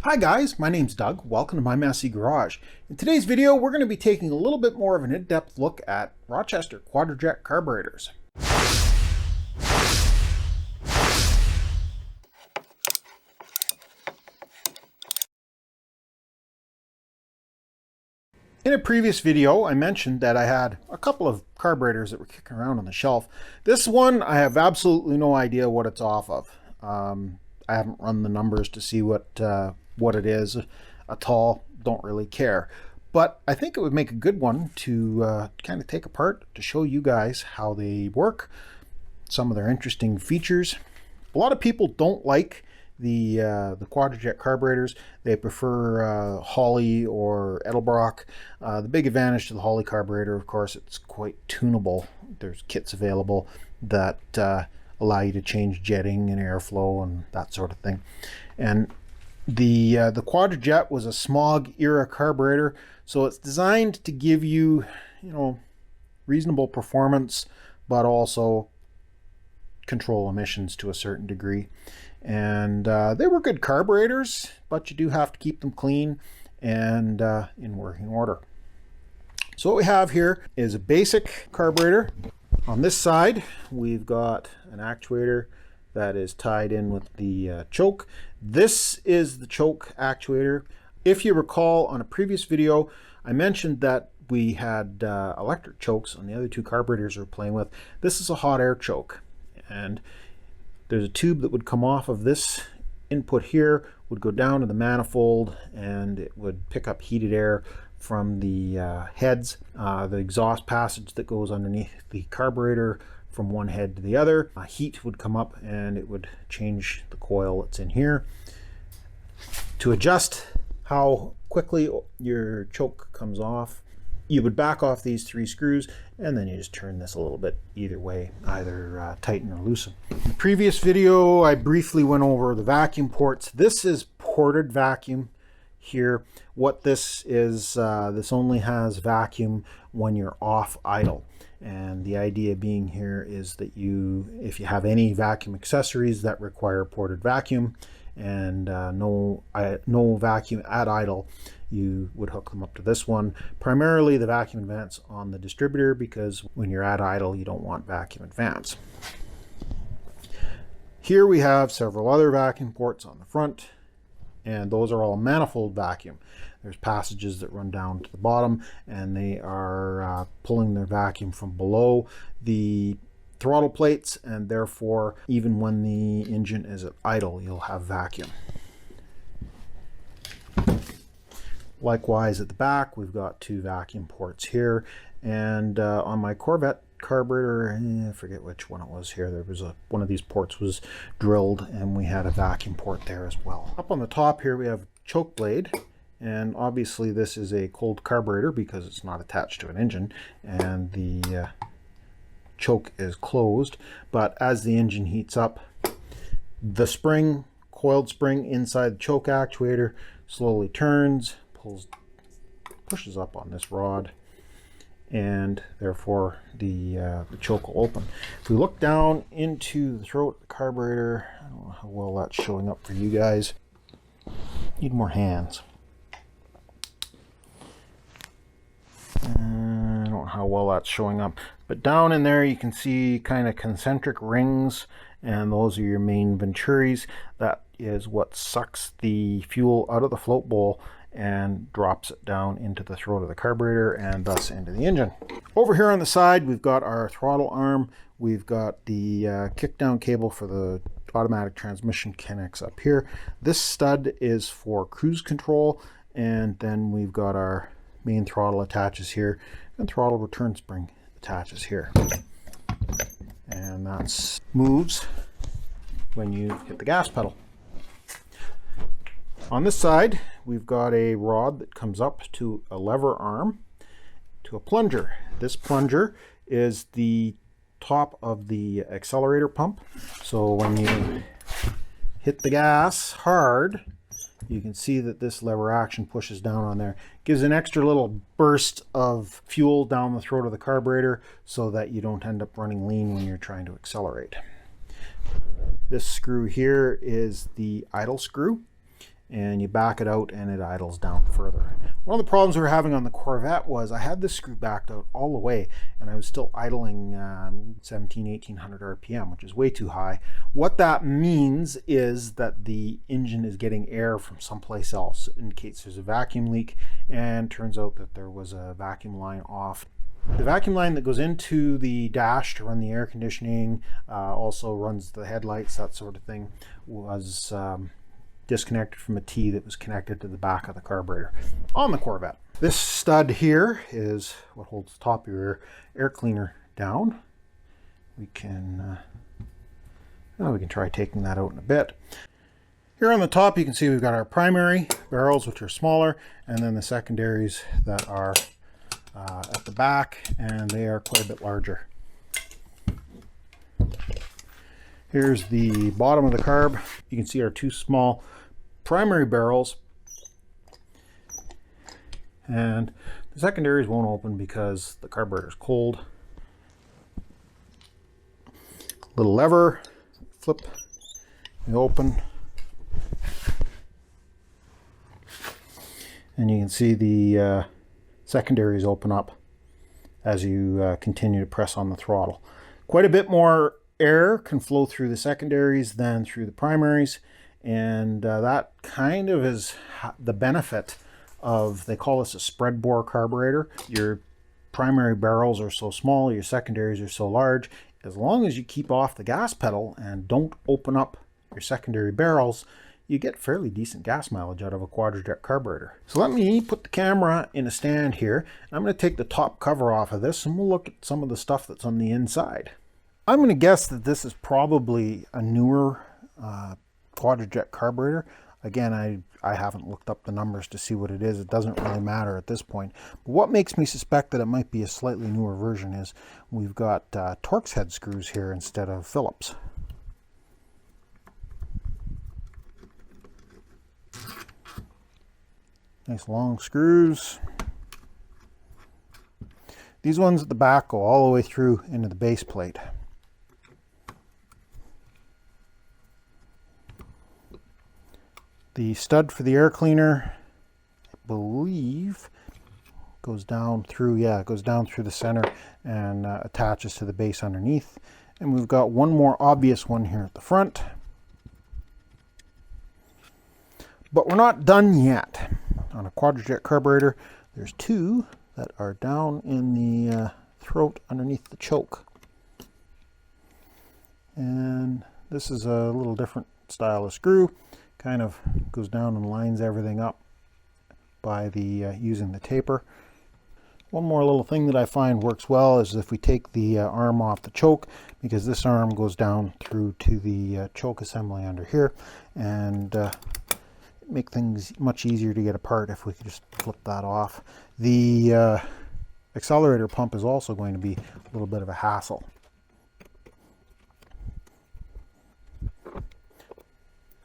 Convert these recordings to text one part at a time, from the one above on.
Hi guys, my name's Doug. Welcome to my messy garage. In today's video, we're going to be taking a little bit more of an in-depth look at Rochester Quadrajet carburetors. In a previous video, I mentioned that I had a couple of carburetors that were kicking around on the shelf. This one, I have absolutely no idea what it's off of. I haven't run the numbers to see what it is at all. Don't really care. But I think it would make a good one to kind of take apart to show you guys how they work, some of their interesting features. A lot of people don't like the Quadrajet carburetors. They prefer Holley or Edelbrock. The big advantage to the Holley carburetor, of course, it's quite tunable. There's kits available that allow you to change jetting and airflow and that sort of thing. And the Quadrajet was a smog era carburetor, so it's designed to give you, reasonable performance, but also control emissions to a certain degree. And they were good carburetors, but you do have to keep them clean and in working order. So what we have here is a basic carburetor. On this side, we've got an actuator that is tied in with the choke. This is the choke actuator. If you recall, on a previous video, I mentioned that we had electric chokes on the other two carburetors we're playing with. This is a hot air choke, and there's a tube that would come off of this input here, would go down to the manifold, and it would pick up heated air from the heads, the exhaust passage that goes underneath the carburetor from one head to the other. Heat would come up and it would change the coil that's in here. To adjust how quickly your choke comes off, you would back off these three screws, and then you just turn this a little bit either way, either tighten or loosen. In the previous video, I briefly went over the vacuum ports. This is ported vacuum here. What this is, this only has vacuum when you're off idle. And the idea being here is that if you have any vacuum accessories that require ported vacuum and no vacuum at idle, you would hook them up to this one. Primarily the vacuum advance on the distributor, because when you're at idle, you don't want vacuum advance. Here we have several other vacuum ports on the front, and those are all manifold vacuum. There's passages that run down to the bottom, and they are pulling their vacuum from below the throttle plates, and therefore even when the engine is at idle, you'll have vacuum. Likewise at the back, we've got two vacuum ports here, and on my Corvette carburetor, I forget which one it was here, there was one of these ports was drilled, and we had a vacuum port there as well. Up on the top here we have a choke blade, and obviously this is a cold carburetor because it's not attached to an engine, and the choke is closed. But as the engine heats up, the spring, coiled spring inside the choke actuator slowly turns, pushes up on this rod, and therefore the choke will open. If we look down into the throat of the carburetor, I don't know how well that's showing up for you guys. Need more hands. I don't know how well that's showing up, but down in there you can see kind of concentric rings, and those are your main venturis. That is what sucks the fuel out of the float bowl and drops it down into the throat of the carburetor and thus into the engine. Over here on the side, we've got our throttle arm. We've got the kickdown cable for the automatic transmission connects up here. This stud is for cruise control, and then we've got our main throttle attaches here, and throttle return spring attaches here. And that moves when you hit the gas pedal. On this side, we've got a rod that comes up to a lever arm to a plunger. This plunger is the top of the accelerator pump. So when you hit the gas hard, you can see that this lever action pushes down on there. Gives an extra little burst of fuel down the throat of the carburetor so that you don't end up running lean when you're trying to accelerate. This screw here is the idle screw, and you back it out and it idles down further. One of the problems we were having on the Corvette was I had this screw backed out all the way and I was still idling 1800 RPM, which is way too high. What that means is that the engine is getting air from someplace else. It indicates there's a vacuum leak, and turns out that there was a vacuum line off. The vacuum line that goes into the dash to run the air conditioning, also runs the headlights, that sort of thing, was disconnected from a T that was connected to the back of the carburetor on the Corvette. This stud here is what holds the top of your air cleaner down. We can try taking that out in a bit. Here on the top you can see we've got our primary barrels, which are smaller, and then the secondaries that are at the back, and they are quite a bit larger. Here's the bottom of the carb. You can see our two small primary barrels, and the secondaries won't open because the carburetor is cold. Little lever, flip, you open, and you can see the secondaries open up as you continue to press on the throttle. Quite a bit more air can flow through the secondaries than through the primaries, and that kind of is the benefit of, they call this a spread bore carburetor. Your primary barrels are so small, your secondaries are so large. As long as you keep off the gas pedal and don't open up your secondary barrels, you get fairly decent gas mileage out of a Quadrajet carburetor. So let me put the camera in a stand here. I'm going to take the top cover off of this and we'll look at some of the stuff that's on the inside. I'm going to guess that this is probably a newer Quadrajet carburetor. Again, I haven't looked up the numbers to see what it is. It doesn't really matter at this point. But what makes me suspect that it might be a slightly newer version is we've got Torx head screws here instead of Phillips. Nice long screws. These ones at the back go all the way through into the base plate. The stud for the air cleaner, I believe, goes down through, yeah, it goes down through the center and attaches to the base underneath. And we've got one more obvious one here at the front. But we're not done yet. On a Quadrajet carburetor, there's two that are down in the throat underneath the choke. And this is a little different style of screw. Kind of goes down and lines everything up by the using the taper. One more little thing that I find works well is if we take the arm off the choke, because this arm goes down through to the choke assembly under here, and make things much easier to get apart if we could just flip that off. The accelerator pump is also going to be a little bit of a hassle.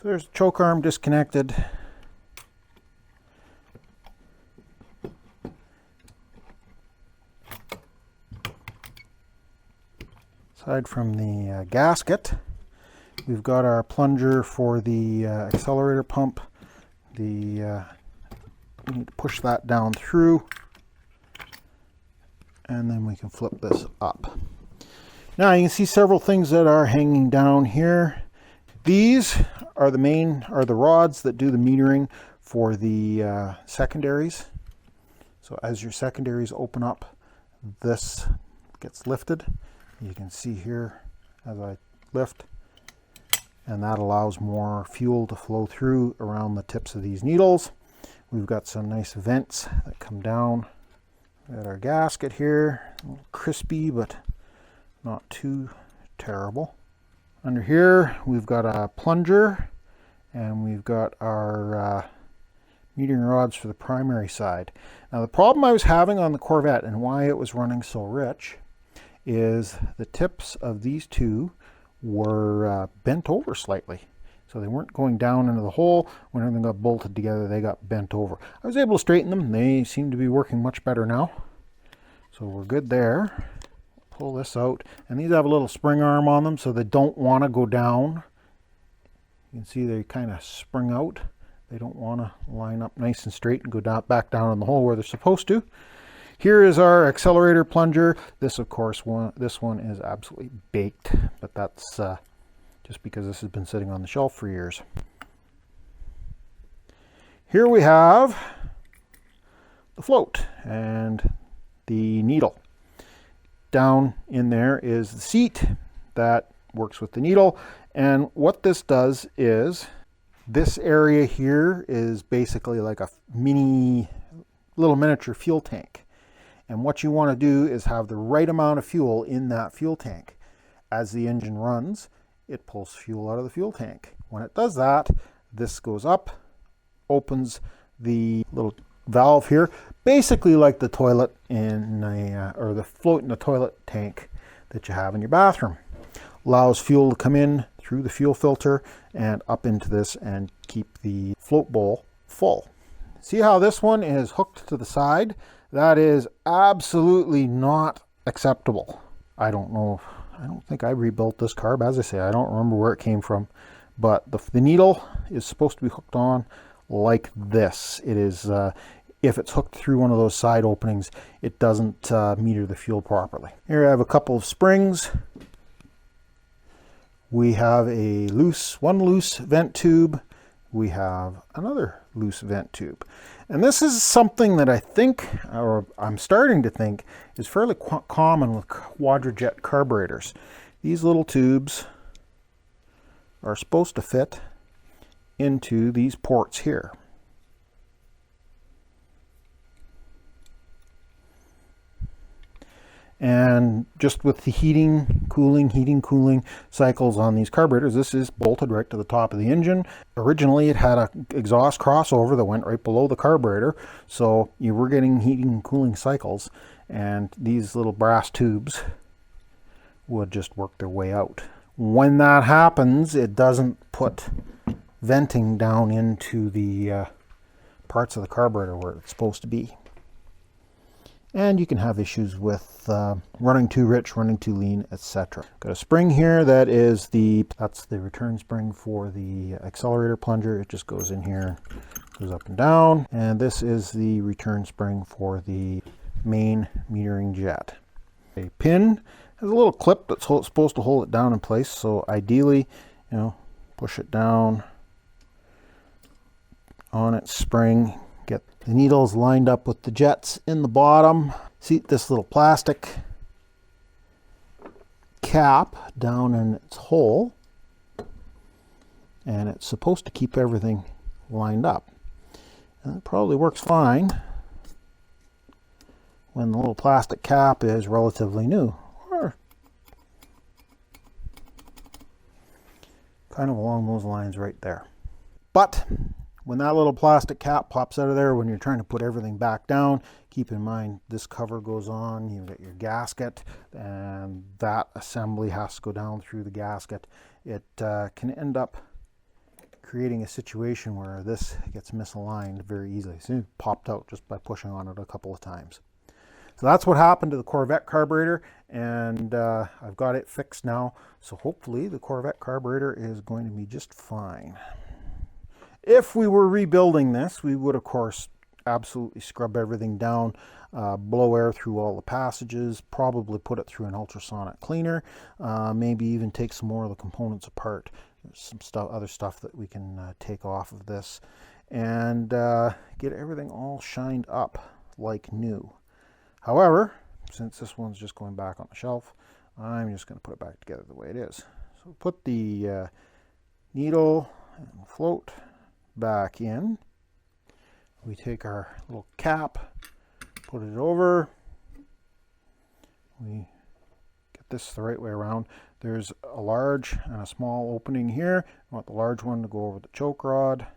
So there's the choke arm disconnected. Aside from the gasket, we've got our plunger for the accelerator pump. We need to push that down through, and then we can flip this up. Now you can see several things that are hanging down here. These are the rods that do the metering for the secondaries. So as your secondaries open up, this gets lifted. You can see here as I lift, and that allows more fuel to flow through around the tips of these needles. We've got some nice vents that come down. We've got our gasket here, a little crispy, but not too terrible. Under here, we've got a plunger, and we've got our metering rods for the primary side. Now, the problem I was having on the Corvette and why it was running so rich is the tips of these two were bent over slightly. So they weren't going down into the hole. When everything got bolted together, they got bent over. I was able to straighten them. They seem to be working much better now. So we're good there. Pull this out. And these have a little spring arm on them, so they don't want to go down. You can see they kind of spring out. They don't want to line up nice and straight and go down, back down in the hole where they're supposed to. Here is our accelerator plunger. This, of course, this one is absolutely baked, but that's just because this has been sitting on the shelf for years. Here we have the float and the needle. Down in there is the seat that works with the needle, and what this does is this area here is basically like a little miniature fuel tank. And what you want to do is have the right amount of fuel in that fuel tank. As the engine runs, it pulls fuel out of the fuel tank. When it does that, this goes up, opens the little valve here, basically like the toilet in or the float in a toilet tank that you have in your bathroom. Allows fuel to come in through the fuel filter and up into this and keep the float bowl full. See how this one is hooked to the side? That is absolutely not acceptable. I don't think I rebuilt this carb. As I say, I don't remember where it came from, but the needle is supposed to be hooked on like this. It is, if it's hooked through one of those side openings, it doesn't meter the fuel properly. Here I have a couple of springs. We have one loose vent tube. We have another loose vent tube. And this is something that I think, or I'm starting to think, is fairly common with Quadrajet carburetors. These little tubes are supposed to fit into these ports here. And just with the heating, cooling cycles on these carburetors, this is bolted right to the top of the engine. Originally, it had an exhaust crossover that went right below the carburetor, so you were getting heating and cooling cycles, and these little brass tubes would just work their way out. When that happens, it doesn't put venting down into the parts of the carburetor where it's supposed to be. And you can have issues with running too rich, running too lean, etc. Got a spring here that's the return spring for the accelerator plunger. It just goes in here, goes up and down. And this is the return spring for the main metering jet. A pin has a little clip that's supposed to hold it down in place. So ideally, push it down on its spring. Get the needles lined up with the jets in the bottom. See this little plastic cap down in its hole, and it's supposed to keep everything lined up. And it probably works fine when the little plastic cap is relatively new, or kind of along those lines right there. But when that little plastic cap pops out of there, when you're trying to put everything back down, keep in mind this cover goes on, you've got your gasket, and that assembly has to go down through the gasket. It can end up creating a situation where this gets misaligned very easily. See, it popped out just by pushing on it a couple of times. So that's what happened to the Corvette carburetor, and I've got it fixed now. So hopefully the Corvette carburetor is going to be just fine. If we were rebuilding this, we would, of course, absolutely scrub everything down, blow air through all the passages, probably put it through an ultrasonic cleaner, maybe even take some more of the components apart. There's some other stuff that we can take off of this, and get everything all shined up like new. However, since this one's just going back on the shelf, I'm just going to put it back together the way it is. So put the needle and float back in. We take our little cap, put it over. We get this the right way around. There's a large and a small opening here. I want the large one to go over the choke rod.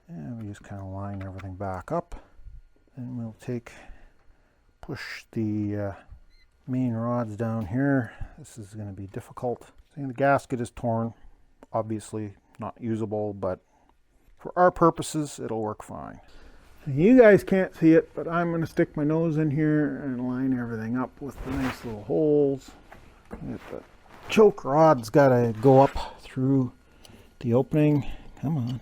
And we just kind of line everything back up. And we'll push the main rods down here. This is going to be difficult. See, the gasket is torn, obviously not usable, but for our purposes, it'll work fine. You guys can't see it, but I'm going to stick my nose in here and line everything up with the nice little holes. The choke rod's got to go up through the opening. Come on.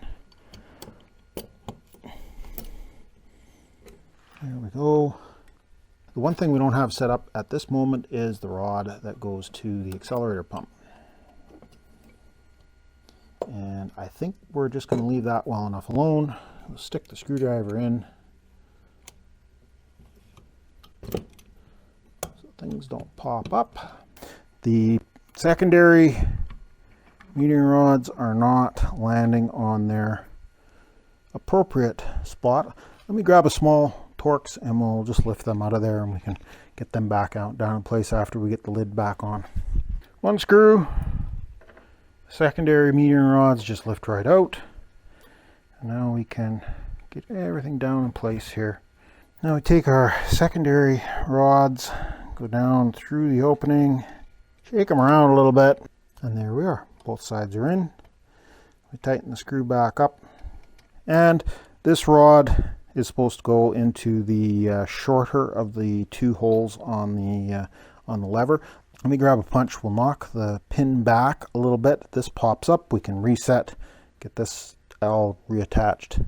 There we go. The one thing we don't have set up at this moment is the rod that goes to the accelerator pump. And I think we're just going to leave that well enough alone. We'll stick the screwdriver in so things don't pop up. The secondary metering rods are not landing on their appropriate spot. Let me grab a small Torx and we'll just lift them out of there, and we can get them back out down in place after we get the lid back on. One screw, secondary metering rods just lift right out. And now we can get everything down in place here. Now we take our secondary rods, go down through the opening, shake them around a little bit, and there we are. Both sides are in. We tighten the screw back up, and this rod is supposed to go into the shorter of the two holes on the lever. Let me grab a punch. We'll knock the pin back a little bit. This pops up. We can reset, get this all reattached.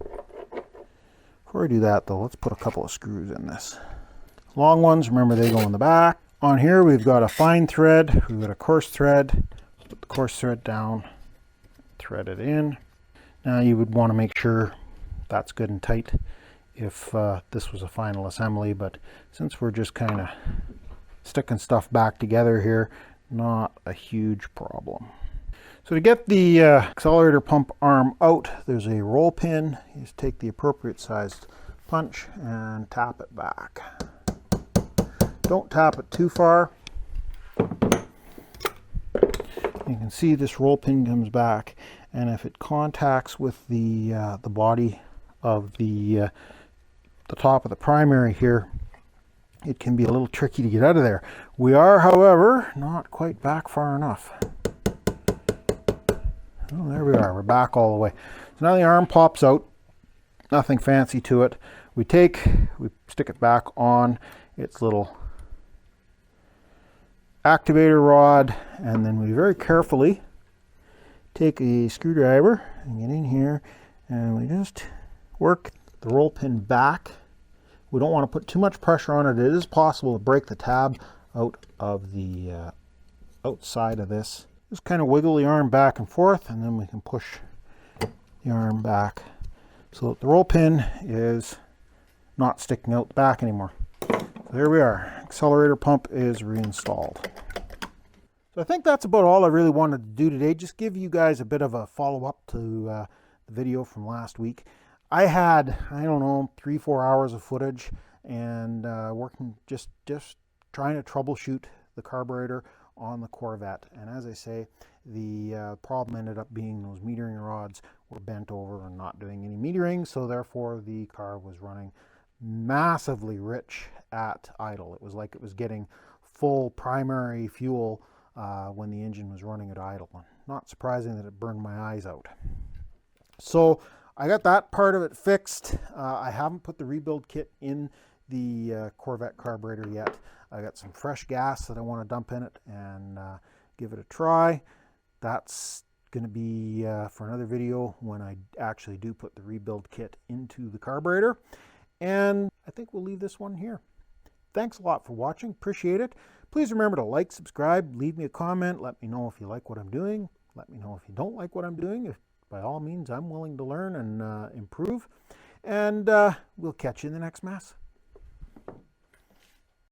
Before I do that though, let's put a couple of screws in this. Long ones, remember they go in the back. On here we've got a fine thread, we've got a coarse thread. Put the coarse thread down, thread it in. Now you would want to make sure that's good and tight if this was a final assembly, but since we're just kind of sticking stuff back together here, not a huge problem. So to get the accelerator pump arm out, there's a roll pin. You just take the appropriate sized punch and tap it back. Don't tap it too far. You can see this roll pin comes back, and if it contacts with the body of the top of the primary here, it can be a little tricky to get out of there. We are, however, not quite back far enough. Oh, there we are. We're back all the way. So now the arm pops out. Nothing fancy to it. We stick it back on its little activator rod, and then we very carefully take a screwdriver and get in here, and we just work the roll pin back. We don't want to put too much pressure on it. It is possible to break the tab out of the outside of this. Just kind of wiggle the arm back and forth, and then we can push the arm back so that the roll pin is not sticking out the back anymore. So there we are. Accelerator pump is reinstalled. So I think that's about all I really wanted to do today. Just give you guys a bit of a follow-up to the video from last week. I had, I don't know, 3-4 hours of footage and working just trying to troubleshoot the carburetor on the Corvette. And as I say, the problem ended up being those metering rods were bent over and not doing any metering, so therefore the car was running massively rich at idle. It was like it was getting full primary fuel when the engine was running at idle. Not surprising that it burned my eyes out. So I got that part of it fixed. I haven't put the rebuild kit in the Corvette carburetor yet. I got some fresh gas that I want to dump in it and give it a try. That's going to be for another video when I actually do put the rebuild kit into the carburetor. And I think we'll leave this one here. Thanks a lot for watching. Appreciate it. Please remember to like, subscribe, leave me a comment. Let me know if you like what I'm doing. Let me know if you don't like what I'm doing. If by all means, I'm willing to learn and improve. And we'll catch you in the next mess.